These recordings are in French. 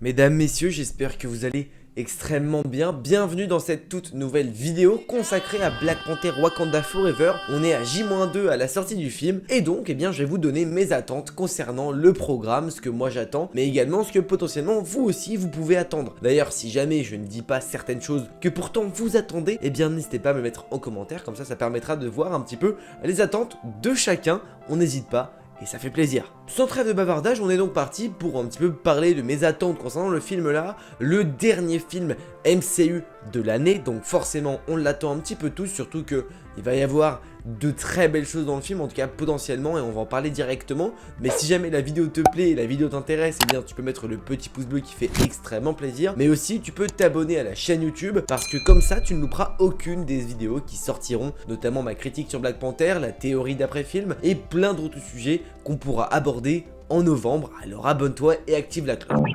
Mesdames, messieurs, j'espère que vous allez extrêmement bien. Bienvenue dans cette toute nouvelle vidéo consacrée à Black Panther Wakanda Forever. On est à J-2 à la sortie du film et donc je vais vous donner mes attentes concernant le programme, ce que moi j'attends, mais également ce que potentiellement vous aussi vous pouvez attendre. D'ailleurs, si jamais je ne dis pas certaines choses que pourtant vous attendez, n'hésitez pas à me mettre en commentaire, comme ça permettra de voir un petit peu les attentes de chacun. On n'hésite pas. Et ça fait plaisir. Sans trêve de bavardage, on est donc parti pour un petit peu parler de mes attentes concernant le film là, le dernier film MCU de l'année, donc forcément on l'attend un petit peu tous, surtout que il va y avoir de très belles choses dans le film, en tout cas potentiellement, et on va en parler directement. Mais si jamais la vidéo te plaît et la vidéo t'intéresse, tu peux mettre le petit pouce bleu qui fait extrêmement plaisir. Mais aussi tu peux t'abonner à la chaîne YouTube, parce que comme ça tu ne louperas aucune des vidéos qui sortiront, notamment ma critique sur Black Panther, la théorie d'après-film et plein d'autres sujets qu'on pourra aborder en novembre. Alors abonne-toi et active la cloche.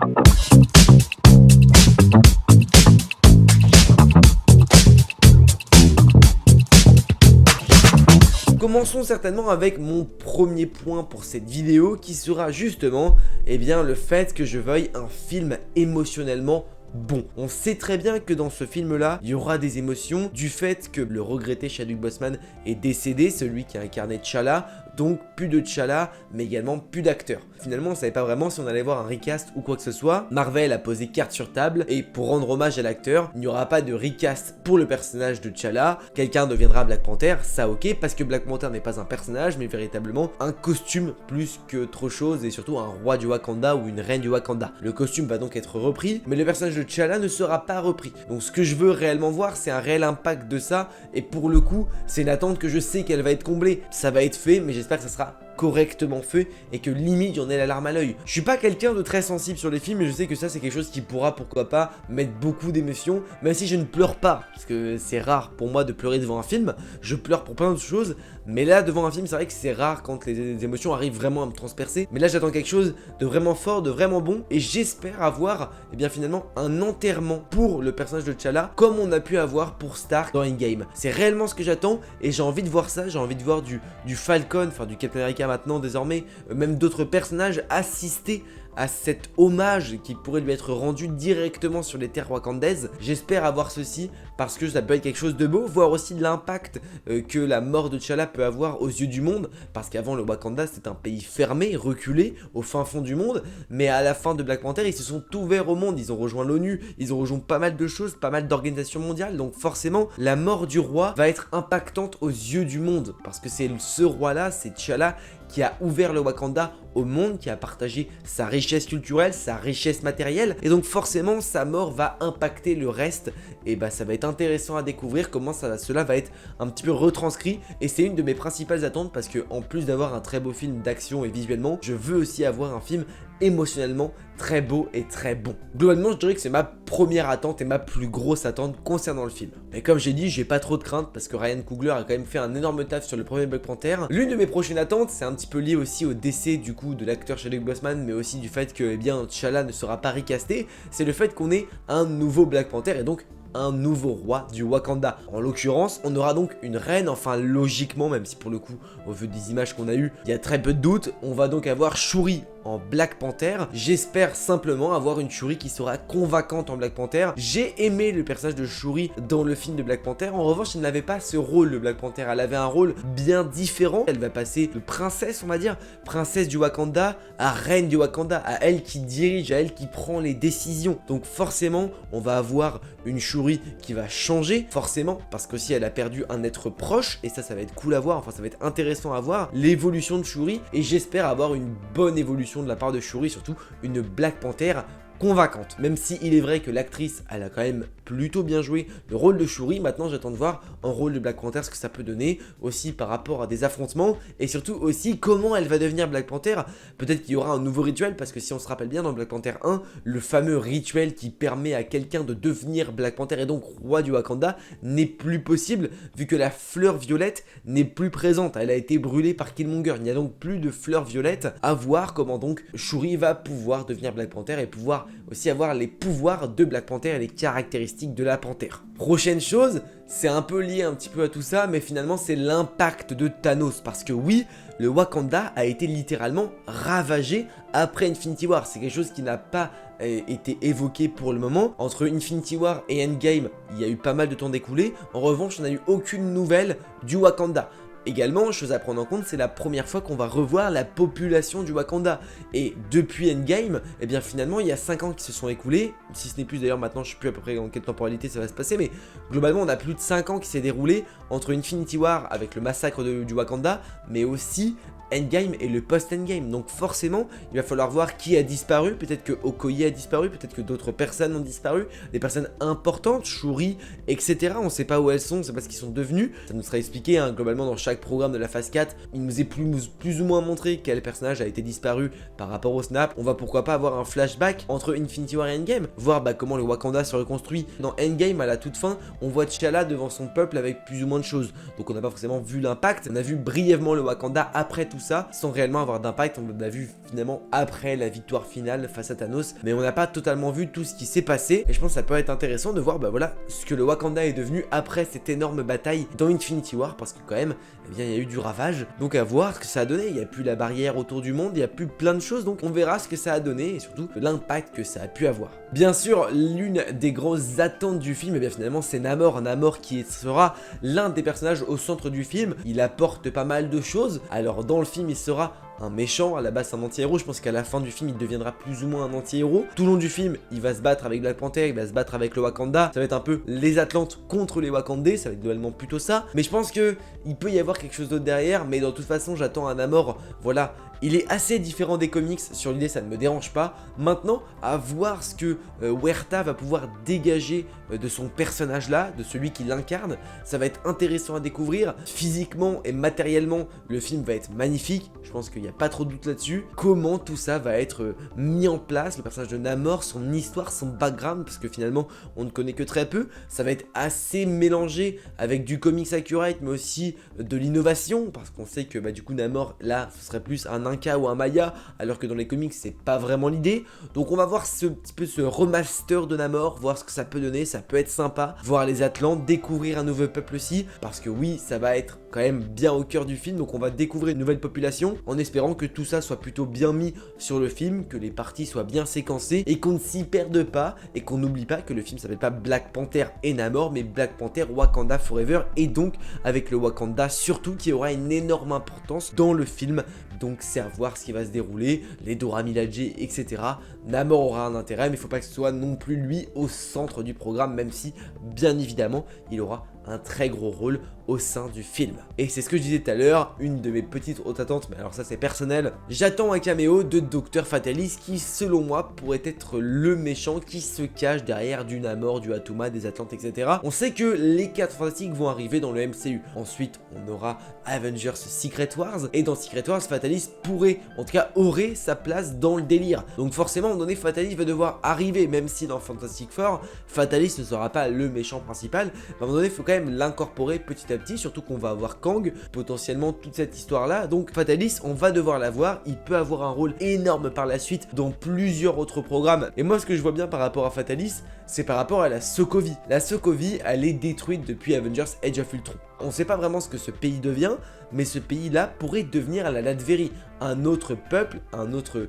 Commençons certainement avec mon premier point pour cette vidéo qui sera justement le fait que je veuille un film émotionnellement bon. On sait très bien que dans ce film là, il y aura des émotions du fait que le regretté Chadwick Boseman est décédé, celui qui a incarné T'Challa, donc plus de T'Challa, mais également plus d'acteurs. Finalement, on savait pas vraiment si on allait voir un recast ou quoi que ce soit. Marvel a posé carte sur table et pour rendre hommage à l'acteur, il n'y aura pas de recast pour le personnage de T'Challa. Quelqu'un deviendra Black Panther, ça ok, parce que Black Panther n'est pas un personnage, mais véritablement un costume plus que trop chose et surtout un roi du Wakanda ou une reine du Wakanda. Le costume va donc être repris, mais le personnage de T'Challa ne sera pas repris. Donc ce que je veux réellement voir, c'est un réel impact de ça, et pour le coup, c'est une attente que je sais qu'elle va être comblée. Ça va être fait, mais j'espère que ça sera correctement fait et que limite j'en ai la larme à l'œil. Je suis pas quelqu'un de très sensible sur les films, mais je sais que ça c'est quelque chose qui pourra pourquoi pas mettre beaucoup d'émotions, même si je ne pleure pas, parce que c'est rare pour moi de pleurer devant un film. Je pleure pour plein de choses, mais là devant un film c'est vrai que c'est rare quand les émotions arrivent vraiment à me transpercer. Mais là j'attends quelque chose de vraiment fort, de vraiment bon, et j'espère avoir finalement un enterrement pour le personnage de T'Challa comme on a pu avoir pour Stark dans Endgame. C'est réellement ce que j'attends et j'ai envie de voir ça. J'ai envie de voir du Falcon, enfin du Captain America maintenant désormais, même d'autres personnages assister à cet hommage qui pourrait lui être rendu directement sur les terres wakandaises. J'espère avoir ceci parce que ça peut être quelque chose de beau, voir aussi l'impact que la mort de T'Challa peut avoir aux yeux du monde, parce qu'avant le Wakanda c'était un pays fermé, reculé, au fin fond du monde, mais à la fin de Black Panther ils se sont ouverts au monde, ils ont rejoint l'ONU, ils ont rejoint pas mal de choses, pas mal d'organisations mondiales, donc forcément la mort du roi va être impactante aux yeux du monde, parce que c'est ce roi là, c'est T'Challa qui a ouvert le Wakanda au monde, qui a partagé sa richesse culturelle, sa richesse matérielle, et donc forcément sa mort va impacter le reste, et ça va être intéressant à découvrir comment cela va être un petit peu retranscrit, et c'est une de mes principales attentes, parce que en plus d'avoir un très beau film d'action et visuellement, je veux aussi avoir un film émotionnellement très beau et très bon. Globalement, je dirais que c'est ma première attente et ma plus grosse attente concernant le film. Et comme j'ai dit, j'ai pas trop de crainte parce que Ryan Coogler a quand même fait un énorme taf sur le premier Black Panther. L'une de mes prochaines attentes, c'est un petit peu lié aussi au décès du coup de l'acteur Chadwick Boseman, mais aussi du fait que T'Challa ne sera pas recasté, c'est le fait qu'on ait un nouveau Black Panther et donc un nouveau roi du Wakanda. En l'occurrence, on aura donc une reine, enfin logiquement, même si pour le coup, au vu des images qu'on a eues, il y a très peu de doutes, on va donc avoir Shuri en Black Panther. J'espère simplement avoir une Shuri qui sera convaincante en Black Panther. J'ai aimé le personnage de Shuri dans le film de Black Panther. En revanche, elle n'avait pas ce rôle de Black Panther. Elle avait un rôle bien différent. Elle va passer de princesse, on va dire, princesse du Wakanda à reine du Wakanda, à elle qui dirige, à elle qui prend les décisions. Donc forcément, on va avoir une Shuri qui va changer, forcément, parce qu'aussi elle a perdu un être proche, et ça va être cool à voir, enfin ça va être intéressant à voir, l'évolution de Shuri, et j'espère avoir une bonne évolution de la part de Shuri, surtout une Black Panther convaincante, même si il est vrai que l'actrice elle a quand même plutôt bien joué le rôle de Shuri. Maintenant j'attends de voir en rôle de Black Panther ce que ça peut donner, aussi par rapport à des affrontements, et surtout aussi comment elle va devenir Black Panther. Peut-être qu'il y aura un nouveau rituel, parce que si on se rappelle bien dans Black Panther 1, le fameux rituel qui permet à quelqu'un de devenir Black Panther et donc roi du Wakanda n'est plus possible, vu que la fleur violette n'est plus présente, elle a été brûlée par Killmonger, il n'y a donc plus de fleur violette. À voir comment donc Shuri va pouvoir devenir Black Panther et pouvoir aussi avoir les pouvoirs de Black Panther et les caractéristiques de la panthère. Prochaine chose, c'est un peu lié un petit peu à tout ça, mais finalement c'est l'impact de Thanos, parce que oui, le Wakanda a été littéralement ravagé après Infinity War. C'est quelque chose qui n'a pas été évoqué pour le moment. Entre Infinity War et Endgame, il y a eu pas mal de temps d'écoulé. En revanche, on n'a eu aucune nouvelle du Wakanda. Également, chose à prendre en compte, c'est la première fois qu'on va revoir la population du Wakanda. Et depuis Endgame, eh bien finalement, il y a 5 ans qui se sont écoulés. Si ce n'est plus d'ailleurs, maintenant je ne sais plus à peu près en quelle temporalité ça va se passer. Mais globalement, on a plus de 5 ans qui s'est déroulé entre Infinity War avec le massacre du Wakanda, mais aussi Endgame et le post-Endgame. Donc forcément, il va falloir voir qui a disparu. Peut-être que Okoye a disparu, peut-être que d'autres personnes ont disparu. Des personnes importantes, Shuri, etc. On ne sait pas où elles sont, on ne sait pas ce qu'ils sont devenus. Ça nous sera expliqué, hein, globalement dans chaque programme de la phase 4. Il nous est plus ou moins montré quel personnage a été disparu par rapport au snap. On va pourquoi pas avoir un flashback entre Infinity War et Endgame. Voir comment le Wakanda se reconstruit. Dans Endgame, à la toute fin, on voit T'Challa devant son peuple avec plus ou moins de choses. Donc on n'a pas forcément vu l'impact. On a vu brièvement le Wakanda après tout ça, sans réellement avoir d'impact. On l'a vu finalement après la victoire finale face à Thanos, mais on n'a pas totalement vu tout ce qui s'est passé. Et je pense que ça peut être intéressant de voir voilà ce que le Wakanda est devenu après cette énorme bataille dans Infinity War, parce que quand même, eh bien, il y a eu du ravage. Donc à voir ce que ça a donné. Il n'y a plus la barrière autour du monde, il n'y a plus plein de choses, donc on verra ce que ça a donné et surtout l'impact que ça a pu avoir. Bien sûr, l'une des grosses attentes du film, eh bien finalement c'est Namor. Namor qui sera l'un des personnages au centre du film. Il apporte pas mal de choses. Alors dans le film, il sera un méchant, à la base un anti-héros. Je pense qu'à la fin du film il deviendra plus ou moins un anti-héros. Tout le long du film il va se battre avec Black Panther, il va se battre avec le Wakanda. Ça va être un peu les Atlantes contre les Wakandais, ça va être globalement plutôt ça. Mais je pense que il peut y avoir quelque chose d'autre derrière. Mais dans toute façon j'attends un Namor, voilà. Il est assez différent des comics, sur l'idée ça ne me dérange pas. Maintenant, à voir ce que Huerta va pouvoir dégager de son personnage là, de celui qui l'incarne. Ça va être intéressant à découvrir. Physiquement et matériellement, le film va être magnifique. Je pense qu'il n'y a pas trop de doute là-dessus. Comment tout ça va être mis en place, le personnage de Namor, son histoire, son background, parce que finalement on ne connaît que très peu. Ça va être assez mélangé avec du comics accurate, mais aussi de l'innovation, parce qu'on sait que du coup Namor là, ce serait plus un Inca ou un Maya, alors que dans les comics c'est pas vraiment l'idée. Donc on va voir petit peu ce remaster de Namor, voir ce que ça peut donner. Ça peut être sympa, voir les Atlantes, découvrir un nouveau peuple aussi, parce que oui, ça va être quand même bien au cœur du film. Donc on va découvrir une nouvelle population, en espérant que tout ça soit plutôt bien mis sur le film, que les parties soient bien séquencées et qu'on ne s'y perde pas, et qu'on n'oublie pas que le film s'appelle pas Black Panther et Namor, mais Black Panther Wakanda Forever, et donc avec le Wakanda surtout qui aura une énorme importance dans le film. Donc c'est à voir ce qui va se dérouler, les Dora Milaje, etc. Namor aura un intérêt, mais il ne faut pas que ce soit non plus lui au centre du programme, même si bien évidemment il aura un très gros rôle au sein du film. Et c'est ce que je disais tout à l'heure, une de mes petites hautes attentes, mais alors ça c'est personnel, j'attends un caméo de Dr Fatalis qui selon moi pourrait être le méchant qui se cache derrière du Namor, du Atuma, des Atlantes, etc. On sait que les 4 fantastiques vont arriver dans le MCU. Ensuite on aura Avengers Secret Wars, et dans Secret Wars Fatalis pourrait, en tout cas aurait sa place dans le délire. Donc forcément à un moment donné Fatalis va devoir arriver, même si dans Fantastic Four Fatalis ne sera pas le méchant principal. À un moment donné il faut quand même l'incorporer petit à petit, surtout qu'on va avoir Kang, potentiellement toute cette histoire là. Donc Fatalis on va devoir l'avoir, il peut avoir un rôle énorme par la suite dans plusieurs autres programmes. Et moi ce que je vois bien par rapport à Fatalis, c'est par rapport à la Sokovie. La Sokovie elle est détruite depuis Avengers Age of Ultron. On sait pas vraiment ce que ce pays devient, mais ce pays là pourrait devenir la Latverie, un autre peuple, un autre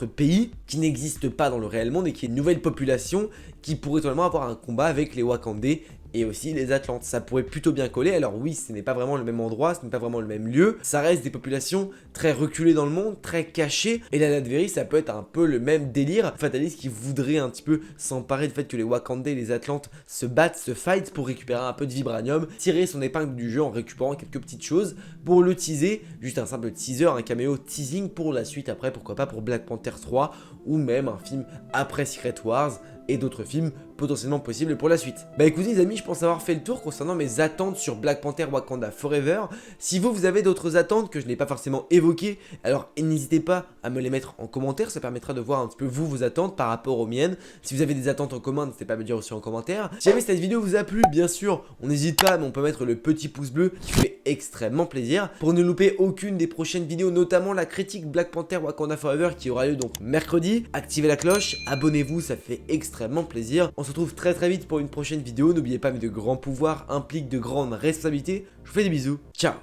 pays qui n'existe pas dans le réel monde et qui est une nouvelle population qui pourrait totalement avoir un combat avec les Wakandais et aussi les Atlantes. Ça pourrait plutôt bien coller. Alors oui, ce n'est pas vraiment le même endroit, ce n'est pas vraiment le même lieu. Ça reste des populations très reculées dans le monde, très cachées. Et la Latverie, ça peut être un peu le même délire. Fatalis qui voudrait un petit peu s'emparer du fait que les Wakandais et les Atlantes se battent, se fight pour récupérer un peu de vibranium, tirer son épingle du jeu en récupérant quelques petites choses pour le teaser. Juste un simple teaser, un caméo teasing pour la suite après, pourquoi pas pour Black Panther 3 ou même un film après Secret Wars, et d'autres films potentiellement possibles pour la suite. Bah écoutez les amis, je pense avoir fait le tour concernant mes attentes sur Black Panther Wakanda Forever. Si vous avez d'autres attentes que je n'ai pas forcément évoquées, alors n'hésitez pas à me les mettre en commentaire, ça permettra de voir un petit peu vos attentes par rapport aux miennes. Si vous avez des attentes en commun, n'hésitez pas à me dire aussi en commentaire. Si jamais cette vidéo vous a plu, bien sûr, on n'hésite pas, mais on peut mettre le petit pouce bleu qui fait extrêmement plaisir. Pour ne louper aucune des prochaines vidéos, notamment la critique Black Panther Wakanda Forever qui aura lieu donc mercredi, activez la cloche, abonnez-vous, ça fait extrêmement plaisir. On se retrouve très vite pour une prochaine vidéo. N'oubliez pas, mais de grands pouvoirs impliquent de grandes responsabilités. Je vous fais des bisous, ciao.